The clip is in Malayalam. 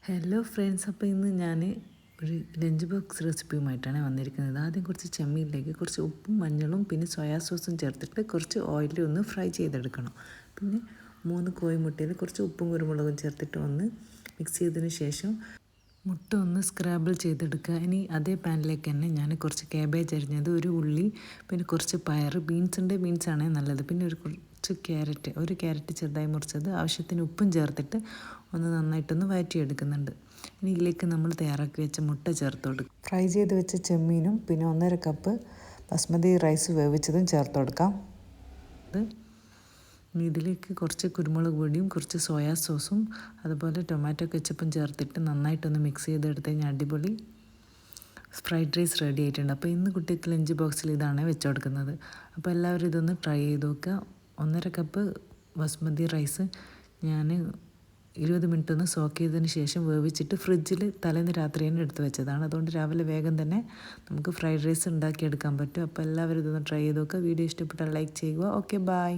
ഹലോ ഫ്രണ്ട്സ്, അപ്പോൾ ഇന്ന് ഞാൻ ഒരു ലഞ്ച് ബോക്സ് റെസിപ്പിയുമായിട്ടാണ് വന്നിരിക്കുന്നത്. ആദ്യം കുറച്ച് ചെമ്മീനിലേക്ക് കുറച്ച് ഉപ്പും മഞ്ഞളും പിന്നെ സോയാ സോസും ചേർത്തിട്ട് കുറച്ച് ഓയിലിൽ ഒന്ന് ഫ്രൈ ചെയ്തെടുക്കണം. പിന്നെ 3 കോഴിമുട്ടയിൽ കുറച്ച് ഉപ്പും കുരുമുളകും ചേർത്തിട്ട് ഒന്ന് മിക്സ് ചെയ്തതിന് ശേഷം മുട്ട ഒന്ന് സ്ക്രാബിൾ ചെയ്തെടുക്കുക. ഇനി അതേ പാനിലേക്ക് തന്നെ ഞാൻ കുറച്ച് കാബേജ് അരിഞ്ഞത്, ഒരു ഉള്ളി, പിന്നെ കുറച്ച് പയർ, ബീൻസാണ് നല്ലത്, പിന്നെ കുറച്ച് ഒരു ക്യാരറ്റ് ചെറുതായി മുറിച്ചത്, ആവശ്യത്തിന് ഉപ്പും ചേർത്തിട്ട് ഒന്ന് നന്നായിട്ടൊന്ന് വഴറ്റിയെടുക്കുന്നുണ്ട്. ഇനി ഇതിലേക്ക് നമ്മൾ തയ്യാറാക്കി വെച്ച മുട്ട ചേർത്ത് കൊടുക്കും. ഫ്രൈ ചെയ്ത് വെച്ച ചെമ്മീനും പിന്നെ 1.5 കപ്പ് ബസ്മതി റൈസ് വേവിച്ചതും ചേർത്ത് കൊടുക്കാം. ഇനി ഇതിലേക്ക് കുറച്ച് കുരുമുളക് പൊടിയും കുറച്ച് സോയാ സോസും അതുപോലെ ടൊമാറ്റോ കെച്ചപ്പും ചേർത്തിട്ട് നന്നായിട്ടൊന്ന് മിക്സ് ചെയ്തെടുത്ത് കഴിഞ്ഞാൽ അടിപൊളി ഫ്രൈഡ് റൈസ് റെഡി ആയിട്ടുണ്ട്. അപ്പോൾ ഇന്ന് കുട്ടിക്ക് ലഞ്ച് ബോക്സിൽ ഇതാണ് വെച്ച് കൊടുക്കുന്നത്. അപ്പോൾ എല്ലാവരും ഇതൊന്ന് ട്രൈ ചെയ്ത് നോക്കുക. 1.5 കപ്പ് ബസ്മതി റൈസ് ഞാൻ 20 മിനിറ്റ് ഒന്ന് സോക്ക് ചെയ്തതിന് ശേഷം വേവിച്ചിട്ട് ഫ്രിഡ്ജിൽ തലേന്ന് രാത്രി തന്നെ എടുത്ത് വെച്ചതാണ്. അതുകൊണ്ട് രാവിലെ വേഗം തന്നെ നമുക്ക് ഫ്രൈഡ് റൈസ് ഉണ്ടാക്കിയെടുക്കാൻ പറ്റും. അപ്പോൾ എല്ലാവരും ഇതൊന്ന് ട്രൈ ചെയ്ത് നോക്കുക. വീഡിയോ ഇഷ്ടപ്പെട്ടാൽ ലൈക്ക് ചെയ്യുക. Okay, by.